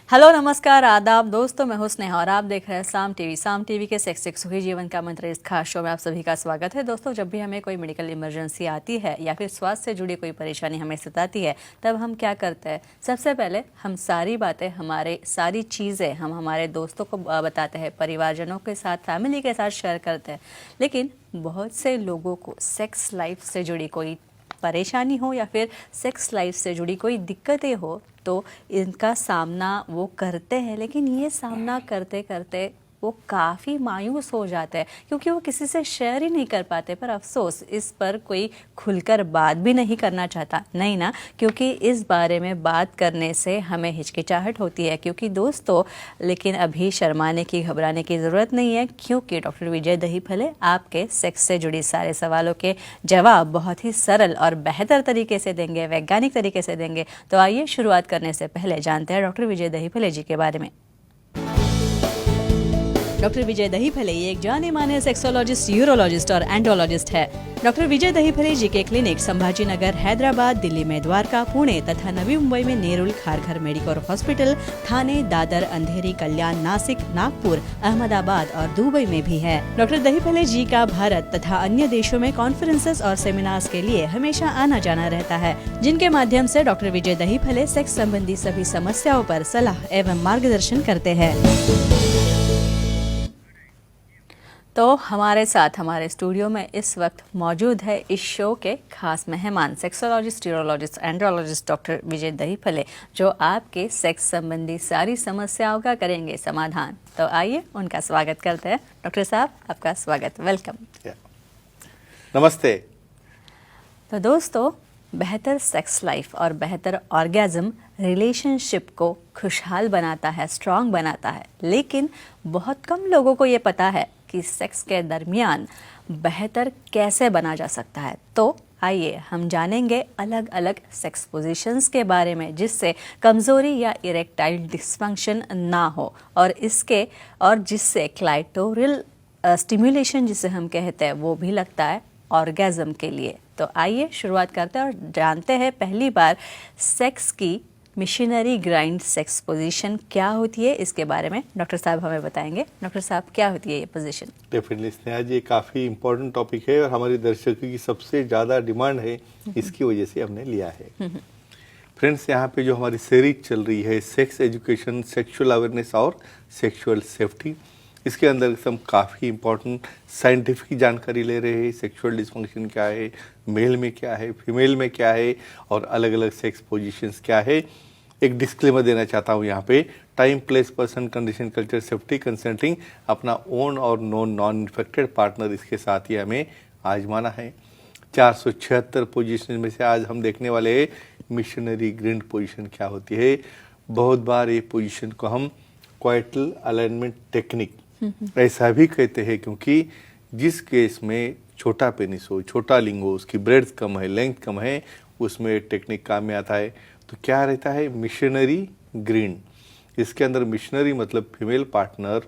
Hello नमस्कार आदाब दोस्तों, मैं हूं स्नेहा और आप देख रहे हैं साम टीवी के सेक्स एक सुखी जीवन का मंत्र इस खास शो में आप सभी का स्वागत है। दोस्तों, जब भी हमें कोई मेडिकल इमरजेंसी आती है या फिर स्वास्थ्य से जुड़ी कोई परेशानी हमें सताती है, तब हम क्या करते हैं? सबसे पहले हम सारी बातें, सारी चीज़ें हम हमारे दोस्तों को बताते हैं, परिवारजनों के साथ, फैमिली के साथ शेयर करते हैं। लेकिन बहुत से लोगों को सेक्स लाइफ से जुड़ी कोई परेशानी हो या फिर सेक्स लाइफ से जुड़ी कोई दिक्कतें हो तो इनका सामना वो करते हैं, लेकिन ये सामना करते करते वो काफ़ी मायूस हो जाते हैं क्योंकि वो किसी से शेयर ही नहीं कर पाते। पर अफसोस, इस पर कोई खुलकर बात भी नहीं करना चाहता, नहीं ना, क्योंकि इस बारे में बात करने से हमें हिचकिचाहट होती है। क्योंकि दोस्तों, लेकिन अभी शर्माने की, घबराने की ज़रूरत नहीं है, क्योंकि डॉक्टर विजय दहीफले आपके सेक्स से जुड़ी सारे सवालों के जवाब बहुत ही सरल और बेहतर तरीके से देंगे, वैज्ञानिक तरीके से देंगे। तो आइए शुरुआत करने से पहले जानते हैं डॉक्टर विजय दहीफले जी के बारे में। डॉक्टर विजय दहीफले ये एक जाने माने सेक्सोलॉजिस्ट, यूरोलॉजिस्ट और एंडोलॉजिस्ट है। डॉक्टर विजय दहीफले जी के क्लिनिक संभाजी नगर, हैदराबाद, दिल्ली में द्वारका, पुणे तथा नवी मुंबई में नेरुल, खारघर मेडिकोर हॉस्पिटल, थाने, दादर, अंधेरी, कल्याण, नासिक, नागपुर, अहमदाबाद और दुबई में भी है। डॉक्टर दहीफले जी का भारत तथा अन्य देशों में कॉन्फ्रेंसेस और सेमिनार्स के लिए हमेशा आना जाना रहता है, जिनके माध्यम से डॉक्टर विजय दहीफले सेक्स संबंधी सभी समस्याओं पर सलाह एवं मार्गदर्शन करते हैं। तो हमारे साथ हमारे स्टूडियो में इस वक्त मौजूद है इस शो के खास मेहमान, सेक्सोलॉजिस्ट, यूरोलॉजिस्ट, एंड्रोलॉजिस्ट डॉक्टर विजय दहीफले, जो आपके सेक्स संबंधी सारी समस्याओं का करेंगे समाधान। तो आइए उनका स्वागत करते हैं। डॉक्टर साहब, आपका स्वागत, वेलकम। नमस्ते। तो दोस्तों, बेहतर सेक्स लाइफ और बेहतर ऑर्गेज़म रिलेशनशिप को खुशहाल बनाता है, स्ट्रॉन्ग बनाता है, लेकिन बहुत कम लोगों को ये पता है कि सेक्स के दरमियान बेहतर कैसे बना जा सकता है। तो आइए हम जानेंगे अलग अलग सेक्स पोजीशंस के बारे में, जिससे कमज़ोरी या इरेक्टाइल डिस्फंक्शन ना हो और जिससे क्लाइटोरियल स्टिमुलेशन जिसे हम कहते हैं वो भी लगता है ऑर्गेज़म के लिए। तो आइए शुरुआत करते हैं और जानते हैं पहली बार सेक्स की मिशनरी ग्राइंड सेक्स पोजीशन क्या होती है, इसके बारे में डॉक्टर साहब हमें बताएंगे। डॉक्टर साहब, क्या होती है ये पोजीशन? डेफिनेटली स्नेहा जी, ये काफ़ी इम्पोर्टेंट टॉपिक है और हमारे दर्शकों की सबसे ज़्यादा डिमांड है, इसकी वजह से हमने लिया है। फ्रेंड्स, यहाँ पे जो हमारी सीरीज चल रही है सेक्स एजुकेशन, सेक्सुअल अवेयरनेस और सेक्सुअल सेफ्टी, इसके अंदर हम काफ़ी इम्पोर्टेंट साइंटिफिक जानकारी ले रहे हैं। सेक्सुअल डिस्फंक्शन क्या है, मेल में क्या है, फीमेल में क्या है और अलग अलग सेक्स पोजीशंस क्या है। एक डिस्क्लेमर देना चाहता हूँ यहाँ पे, time, place, person, condition, culture, safety, consulting, अपना ओन और नॉन इन्फेक्टेड पार्टनर इसके साथ ही हमें आजमाना है। 476 पोजीशन में से आज हम देखने वाले हैं मिशनरी ग्रिंड पोजीशन क्या होती है। बहुत बार ये पोजीशन को हम क्वाइटल अलाइनमेंट टेक्निक ऐसा भी कहते हैं, क्योंकि जिस केस में छोटा पेनिस हो, छोटा लिंग हो, उसकी ब्रेड्थ कम है, लेंथ कम है, उसमें टेक्निक काम में आता है। तो क्या रहता है मिशनरी ग्रीन। इसके अंदर मिशनरी मतलब फीमेल पार्टनर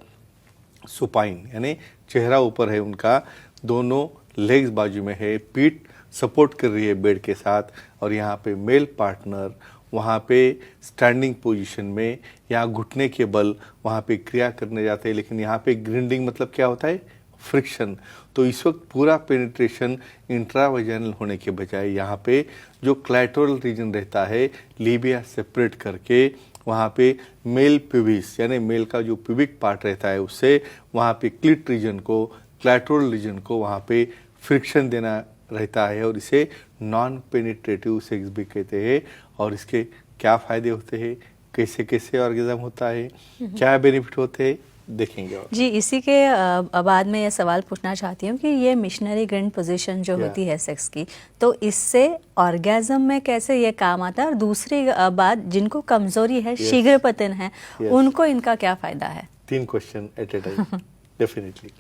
सुपाइन, यानी चेहरा ऊपर है उनका, दोनों लेग्स बाजू में है, पीठ सपोर्ट कर रही है बेड के साथ, और यहाँ पे मेल पार्टनर वहाँ पे स्टैंडिंग पोजीशन में, यहाँ घुटने के बल वहाँ पे क्रिया करने जाते हैं। लेकिन यहाँ पे ग्रिंडिंग मतलब क्या होता है, फ्रिक्शन। तो इस वक्त पूरा पेनिट्रेशन इंट्रावेजाइनल होने के बजाय यहाँ पे जो क्लाइटोरल रीजन रहता है, लीबिया सेपरेट करके वहाँ पे मेल प्यूबिस, यानी मेल का जो प्यूबिक पार्ट रहता है, उससे वहाँ पे क्लिट रीजन को, क्लाइटोरल रीजन को वहाँ पे फ्रिक्शन देना रहता है, और इसे नॉन पेनिट्रेटिव सेक्स भी कहते हैं। और इसके क्या फ़ायदे होते हैं, कैसे कैसे ऑर्गेज़म होता है, क्या बेनिफिट होते हैं, देखेंगे। और जी, इसी के बाद में ये सवाल पूछना चाहती हूँ कि ये मिशनरी ग्रिंड पोजीशन जो होती है सेक्स की, तो इससे ऑर्गेज़म में कैसे ये काम आता है? और दूसरी बात, जिनको कमजोरी है, शीघ्र पतन है, उनको इनका क्या फायदा है? 3 question at a time. Definitely,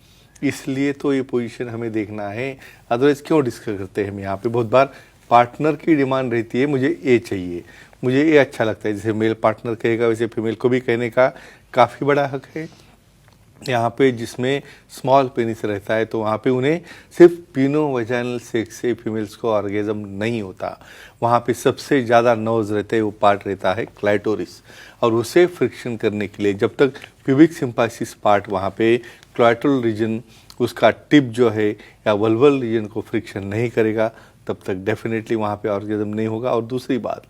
इसलिए तो ये पोजीशन हमें देखना है, अदरवाइज क्यों डिस्कस करते हैं हम यहाँ पे। बहुत बार पार्टनर की डिमांड रहती है, मुझे ये चाहिए, मुझे ये अच्छा लगता है। जैसे मेल पार्टनर कहेगा, वैसे फीमेल को भी कहने का काफ़ी बड़ा हक है। यहाँ पे जिसमें स्मॉल पेनिस रहता है तो वहाँ पे उन्हें सिर्फ पिनो वजाइनल सेक्स से फीमेल्स को ऑर्गेजम नहीं होता। वहाँ पे सबसे ज़्यादा नर्व्स रहते हैं, वो पार्ट रहता है क्लाइटोरिस, और उसे फ्रिक्शन करने के लिए जब तक प्यूबिक सिम्पाइसिस पार्ट वहाँ पे क्लाइटोरल रीजन उसका टिप जो है या वल्वल रीजन को फ्रिक्शन नहीं करेगा तब तक डेफिनेटली वहाँ पे ऑर्गेजम नहीं होगा। और दूसरी बात,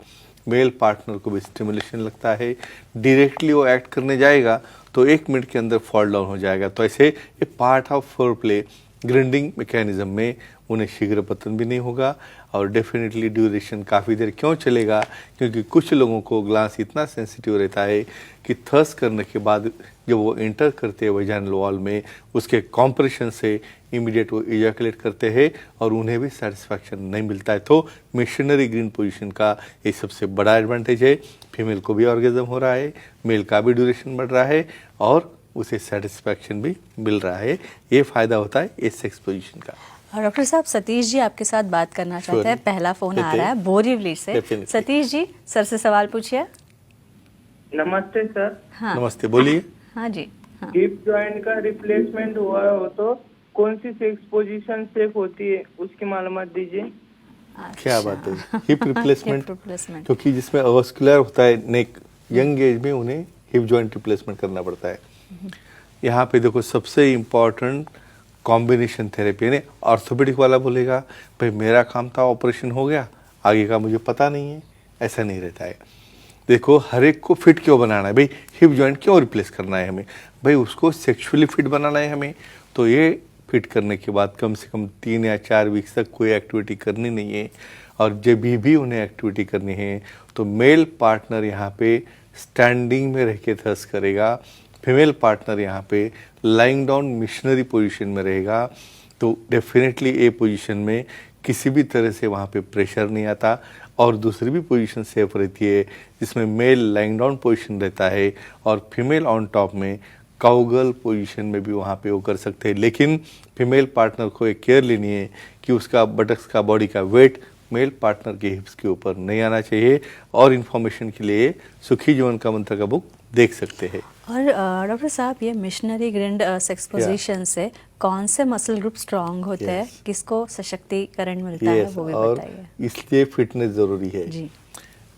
मेल पार्टनर को भी स्टिमुलेशन लगता है, डायरेक्टली वो एक्ट करने जाएगा तो 1 मिनट के अंदर फॉल डाउन हो जाएगा। तो ऐसे a part of four play grinding mechanism में उन्हें शीघ्र पतन भी नहीं होगा और डेफिनेटली ड्यूरेशन काफ़ी देर क्यों चलेगा, क्योंकि कुछ लोगों को ग्लांस इतना सेंसिटिव रहता है कि थर्स करने के बाद जब वो एंटर करते हैं वजाइनल वॉल में उसके कॉम्प्रेशन से इमीडिएट वो इजैकुलेट करते हैं और उन्हें भी सेटिस्फैक्शन नहीं मिलता है। तो मिशनरी ग्रीन पोजीशन का ये सबसे बड़ा एडवांटेज है, फीमेल को भी ऑर्गेजम हो रहा है, मेल का भी ड्यूरेशन बढ़ रहा है और उसे सेटिस्फैक्शन भी मिल रहा है। ये फ़ायदा होता है इस सेक्स पोजीशन का। डॉक्टर साहब, सतीश जी आपके साथ बात करना चाहते हैं। पहला फोन आ रहा है बोरीवली से। सतीश जी, सर से सवाल पूछिए। नमस्ते सर। हाँ नमस्ते, बोलिए। हाँ जी। हाँ। हिप जॉइंट का रिप्लेसमेंट हुआ हो तो कौन सी सेक्स पोजीशन सेफ होती है, उसकी मालूमात दीजिए। क्या बात है, हिप रिप्लेसमेंट हिप रिप्लेसमेंट क्योंकि जिसमें अवस्कुलर होता है नेक, यंग एज में उन्हें हिप जॉइंट रिप्लेसमेंट करना पड़ता है। यहाँ पे देखो सबसे इम्पॉर्टेंट कॉम्बिनेशन थेरेपी, यानी ऑर्थोपेडिक वाला बोलेगा भाई मेरा काम था, ऑपरेशन हो गया, आगे का मुझे पता नहीं है, ऐसा नहीं रहता है। देखो हर एक को फिट क्यों बनाना है भाई, हिप जॉइंट क्यों रिप्लेस करना है हमें, भाई उसको सेक्सुअली फिट बनाना है हमें। तो ये फिट करने के बाद कम से कम 3 या 4 वीक्स तक कोई एक्टिविटी करनी नहीं है। और जब भी उन्हें एक्टिविटी करनी है तो मेल पार्टनर यहाँ पे स्टैंडिंग में रह के थर्स करेगा, फीमेल पार्टनर यहाँ पे लाइंग डाउन मिशनरी पोजीशन में रहेगा। तो डेफिनेटली ए पोजीशन में किसी भी तरह से वहाँ पे प्रेशर नहीं आता और दूसरी भी पोजीशन सेफ रहती है जिसमें मेल लाइंग डाउन पोजीशन रहता है और फीमेल ऑन टॉप में काउगर्ल पोजीशन में भी वहाँ पे वो कर सकते हैं। लेकिन फीमेल पार्टनर को एक केयर लेनी है कि उसका बटक्स का बॉडी का वेट मेल पार्टनर के हिप्स के ऊपर नहीं आना चाहिए। और इन्फॉर्मेशन के लिए सुखी जीवन का मंत्र का बुक देख सकते हैं। और डॉक्टर साहब, ये मिशनरी ग्रिंड सेक्स पोजीशन से कौन से मसल ग्रुप स्ट्रांग होते हैं, किसको सशक्तिकरण मिलता है, वो भी बताइए। इसलिए फिटनेस जरूरी है जी।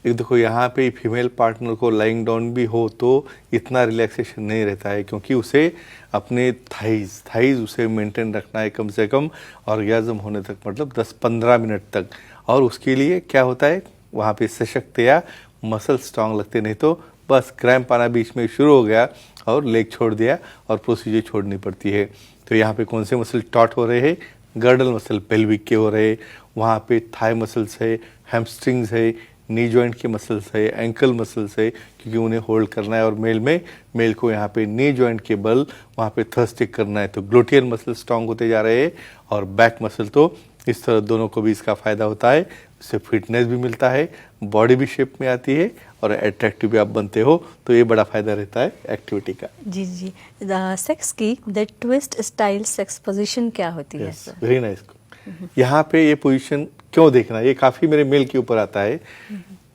एक देखो यहाँ पे फीमेल पार्टनर को लाइंग डाउन भी हो तो इतना रिलैक्सेशन नहीं रहता है क्योंकि उसे अपने थाइज उसे मेंटेन रखना है कम से कम ऑर्गेज़म होने तक, मतलब 10-15 मिनट तक। और उसके लिए क्या होता है वहाँ पे सशक्त या मसल स्ट्रांग लगते, नहीं तो बस क्रैम्प आना बीच में शुरू हो गया और लेग छोड़ दिया और प्रोसीजर छोड़नी पड़ती है। तो यहाँ पे कौन से मसल टॉट हो रहे हैं, गर्डल मसल पेल्विक के हो रहे हैं, वहाँ पे थाई मसल्स है, हैमस्ट्रिंग्स है, नी जॉइंट के मसल्स है, एंकल मसल्स है क्योंकि उन्हें होल्ड करना है। और मेल को यहाँ पे नी जॉइंट के बल वहाँ पे थर्स्टिक करना है। तो ग्लूटियल मसल स्ट्रांग होते जा रहे हैं और बैक मसल, तो इस तरह दोनों को भी इसका फ़ायदा होता है। इससे फिटनेस भी मिलता है, बॉडी भी शेप में आती है और अट्रैक्टिव भी आप बनते हो। तो ये बड़ा फ़ायदा रहता है एक्टिविटी का। जी जी। सेक्स की the twist style sex position क्या होती है? Very nice. यहाँ पे ये पोजीशन क्यों देखना, ये काफ़ी मेरे मेल के ऊपर आता है।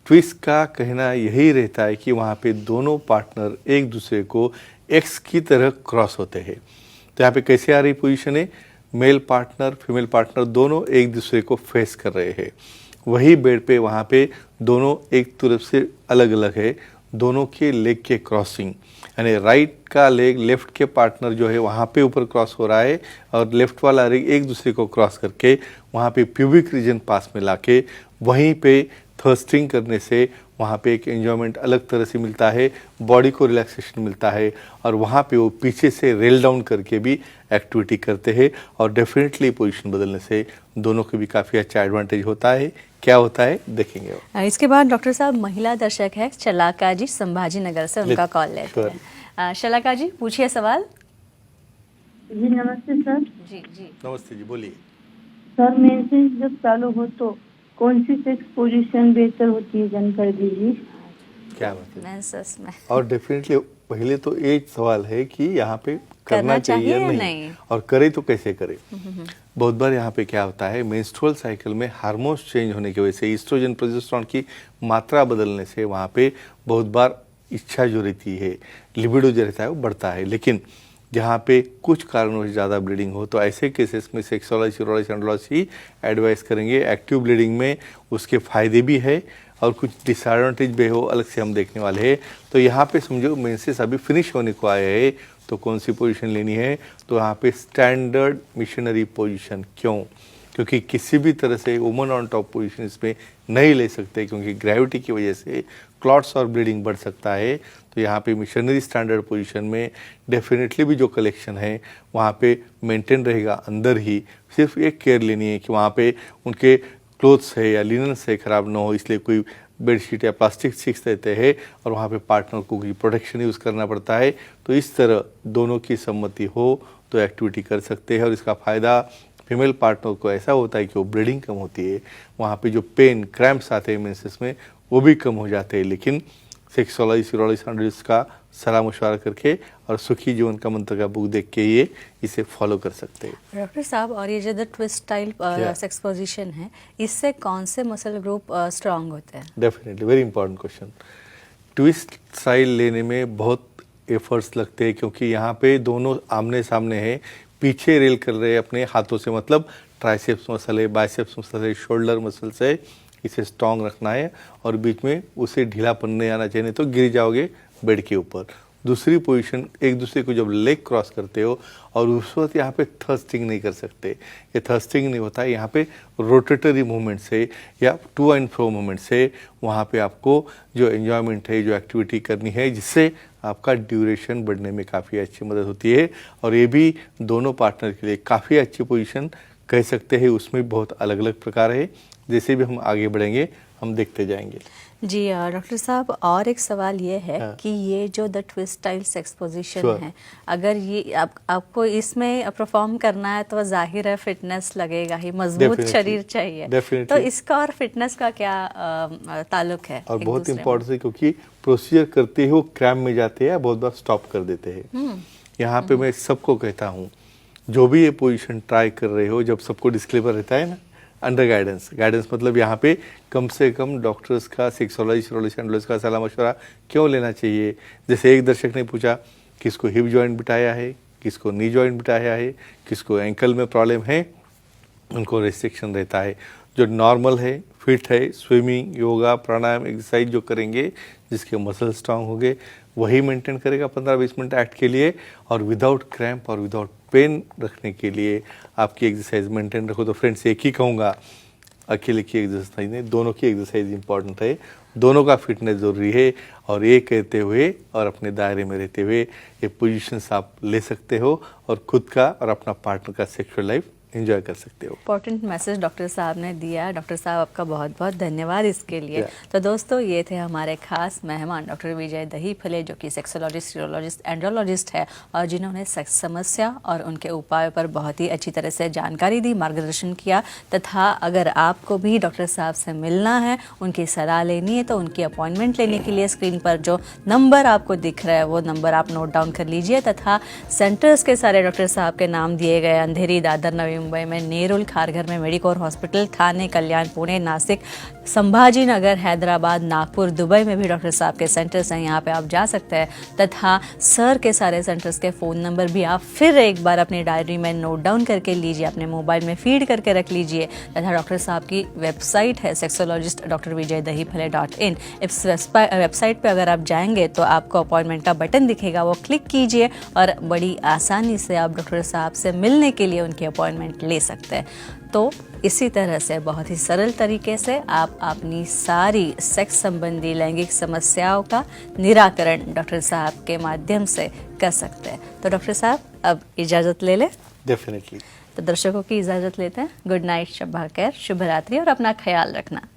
ट्विस्ट का कहना यही रहता है कि वहाँ पे दोनों पार्टनर एक दूसरे को एक्स की तरह क्रॉस होते हैं। तो यहाँ पे कैसे आ रही पोजीशन है, मेल पार्टनर फीमेल पार्टनर दोनों एक दूसरे को फेस कर रहे हैं। वही बेड पे वहाँ पे दोनों एक तरफ से अलग अलग है, दोनों के लेग के क्रॉसिंग, यानी राइट का लेग लेफ्ट के पार्टनर जो है वहाँ पे ऊपर क्रॉस हो रहा है और लेफ्ट वाला लेग एक दूसरे को क्रॉस करके वहाँ पे प्यूबिक रीजन पास में लाके वहीं पे थर्स्टिंग करने से वहाँ पे एक एंजॉयमेंट अलग तरह से मिलता है, बॉडी को रिलैक्सेशन मिलता है और वहाँ पे वो पीछे से रेल डाउन करके भी एक्टिविटी करते हैं। और डेफिनेटली पोजीशन बदलने से दोनों को भी काफ़ी अच्छा एडवांटेज होता है। क्या होता है देखेंगे। इसके बाद डॉक्टर साहब, महिला दर्शक है शलाका जी संभाजी नगर से, उनका कॉल लेते हैं। शलाका जी, पूछिए सवाल। जी नमस्ते सर। जी जी नमस्ते जी, बोलिए। सर मेंसेस जब चालू हो तो कौन सी सेक्स पोजीशन बेहतर होती है, जानकारी दीजिए। क्या बात है। मेंसेस में और डेफिनेटली पहले तो एक सवाल है कि यहाँ पे करना चाहिए या नहीं और करे तो कैसे करे। बहुत बार यहाँ पे क्या होता है, मेंस्ट्रुअल साइकिल में हार्मोन्स चेंज होने की वजह से ईस्ट्रोजन प्रोजेस्टेरोन की मात्रा बदलने से वहाँ पे बहुत बार इच्छा जो रहती है, लिबिडो जो रहता है वो बढ़ता है। लेकिन जहाँ पे कुछ कारणों से ज़्यादा ब्लीडिंग हो, तो ऐसे केसेस में सेक्सोलॉजिस्ट यूरोलॉजिस्ट एंड्रोलॉजिस्ट ही एडवाइस करेंगे। एक्टिव ब्लीडिंग में उसके फ़ायदे भी है और कुछ डिसएडवांटेज भी हो, अलग से हम देखने वाले हैं। तो यहाँ पे समझो मेंसेस अभी फिनिश होने को आया है, तो कौन सी पोजीशन लेनी है, तो यहाँ पे स्टैंडर्ड मिशनरी पोजीशन। क्यों? क्योंकि किसी भी तरह से वुमन ऑन टॉप पोजीशन इसमें नहीं ले सकते, क्योंकि ग्रेविटी की वजह से क्लॉट्स और ब्लीडिंग बढ़ सकता है। तो यहाँ पे मिशनरी स्टैंडर्ड पोजीशन में डेफिनेटली भी जो कलेक्शन है वहाँ पे मेंटेन रहेगा अंदर ही। सिर्फ एक केयर लेनी है कि वहाँ पे उनके क्लोथ्स है या लिनन्स है ख़राब ना हो, इसलिए कोई बेडशीट या प्लास्टिक शीट्स देते हैं और वहाँ पे पार्टनर को कोई प्रोटेक्शन यूज़ करना पड़ता है। तो इस तरह दोनों की सम्मति हो तो एक्टिविटी कर सकते हैं, और इसका फ़ायदा फीमेल पार्टनर को ऐसा होता है कि वो ब्लीडिंग कम होती है, वहाँ पे जो पेन क्रैम्प्स आते हैं मेंसेस में वो भी कम हो जाते हैं। लेकिन सेक्सोलॉजिस्ट यूरोलॉजिस्ट एंड्रोलॉजिस्ट का सलाह मशवरा करके और सुखी जीवन का मंत्र का बुक देख के ये इसे फॉलो कर सकते हैं। डॉक्टर साहब, और ये जो ट्विस्ट स्टाइल सेक्स पोजीशन है, इससे कौन से मसल ग्रुप स्ट्रांग होते हैं? Definitely, very important question. Twist style लेने में बहुत एफर्ट्स लगते हैं, क्योंकि यहाँ पे दोनों आमने सामने हैं, पीछे रेल कर रहे हैं अपने हाथों से, मतलब ट्राइसेप्स मसल है, बाइसेप्स मसल है, शोल्डर मसल्स है, इसे स्ट्रॉन्ग रखना है और बीच में उसे ढीलापन नहीं आना चाहिए, नहीं तो गिर जाओगे बेड के ऊपर। दूसरी पोजीशन, एक दूसरे को जब लेग क्रॉस करते हो और उस वक्त यहाँ पे थर्स्टिंग नहीं कर सकते, ये थर्स्टिंग नहीं होता है, यहाँ पे रोटेटरी मूवमेंट से या टू एंड फ्रो मूवमेंट से वहाँ पे आपको जो एंजॉयमेंट है, जो एक्टिविटी करनी है, जिससे आपका ड्यूरेशन बढ़ने में काफ़ी अच्छी मदद होती है। और ये भी दोनों पार्टनर के लिए काफ़ी अच्छी पोजीशन कह सकते हैं। उसमें बहुत अलग अलग प्रकार है, जैसे भी हम आगे बढ़ेंगे हम देखते जाएंगे। जी डॉक्टर साहब, और एक सवाल ये है कि ये जो the twist style sex position है, अगर ये आपको इसमें परफॉर्म करना है तो जाहिर है फिटनेस लगेगा ही, मजबूत शरीर चाहिए, तो इसका और फिटनेस का क्या ताल्लुक है? और बहुत इम्पोर्टेंट है, क्योंकि प्रोसीजर करते ही वो क्रैम्प में जाते हैं, बहुत बार स्टॉप कर देते हैं। यहाँ पे मैं सबको कहता हूँ, जो भी ये पोजीशन ट्राई कर रहे हो, जब सबको डिस्क्लेमर रहता है ना, अंडर गाइडेंस मतलब यहाँ पे कम से कम डॉक्टर्स का, सेक्सोलॉजिस्ट एंड्रोलॉजिस्ट का सलाह मशवरा क्यों लेना चाहिए। जैसे एक दर्शक ने पूछा, किसको हिप जॉइंट बिठाया है, किसको नी जॉइंट बिठाया है, किसको एंकल में प्रॉब्लम है, उनको रेस्ट्रिक्शन रहता है। जो नॉर्मल है, फिट है, स्विमिंग, योगा, प्राणायाम, एक्सरसाइज जो करेंगे, जिसके मसल स्ट्रांग हो गए, वही मेंटेन करेगा 15-20 मिनट एक्ट के लिए, और विदाउट क्रैम्प और विदाउट पेन रखने के लिए आपकी एक्सरसाइज मेंटेन रखो। तो फ्रेंड्स, एक ही कहूँगा, अकेले की एक्सरसाइज नहीं, दोनों की एक्सरसाइज इंपॉर्टेंट है, दोनों का फिटनेस ज़रूरी है। और ये कहते हुए और अपने दायरे में रहते हुए ये पोजीशंस आप ले सकते हो और खुद का और अपना पार्टनर का सेक्सुअल लाइफ एंजॉय कर सकते हो। इंपॉर्टेंट मैसेज डॉक्टर साहब ने दिया। डॉक्टर साहब, आपका बहुत बहुत धन्यवाद इसके लिए। तो दोस्तों, ये थे हमारे खास मेहमान डॉक्टर विजय दहीफले, जो कि सेक्सोलॉजिस्ट, यूरोलॉजिस्ट, एंड्रोलॉजिस्ट है, और जिन्होंने सेक्स समस्या और उनके उपायों पर बहुत ही अच्छी तरह से जानकारी दी, मार्गदर्शन किया। तथा अगर आपको भी डॉक्टर साहब से मिलना है, उनकी सलाह लेनी है, तो उनकी अपॉइंटमेंट लेने के लिए स्क्रीन पर जो नंबर आपको दिख रहा है वो नंबर आप नोट डाउन कर लीजिए। तथा सेंटर्स के सारे डॉक्टर साहब के नाम दिए गए, अंधेरी, दादर, नवी मुंबई में नेरुल, खारघर में मेडिकोर हॉस्पिटल, थाने, कल्याण, पुणे, नासिक, संभाजी नगर, हैदराबाद, नागपुर, दुबई में भी डॉक्टर साहब के सेंटर्स हैं, यहाँ पे आप जा सकते हैं। तथा सर के सारे सेंटर्स के फ़ोन नंबर भी आप फिर एक बार अपनी डायरी में नोट डाउन करके लीजिए, अपने मोबाइल में फीड करके रख लीजिए। तथा डॉक्टर साहब की वेबसाइट है सेक्सोलॉजिस्ट डॉक्टर विजय दहीफले.in। इस वेबसाइट पे अगर आप जाएंगे तो आपको अपॉइंटमेंट का बटन दिखेगा, वो क्लिक कीजिए और बड़ी आसानी से आप डॉक्टर साहब से मिलने के लिए उनकी अपॉइंटमेंट ले सकते हैं। तो इसी तरह से बहुत ही सरल तरीके से आप अपनी सारी सेक्स संबंधी लैंगिक समस्याओं का निराकरण डॉक्टर साहब के माध्यम से कर सकते हैं। तो डॉक्टर साहब, अब इजाज़त ले लें। डेफिनेटली। तो दर्शकों की इजाज़त लेते हैं। गुड नाइट, शब्बा खैर, शुभ रात्रि और अपना ख्याल रखना।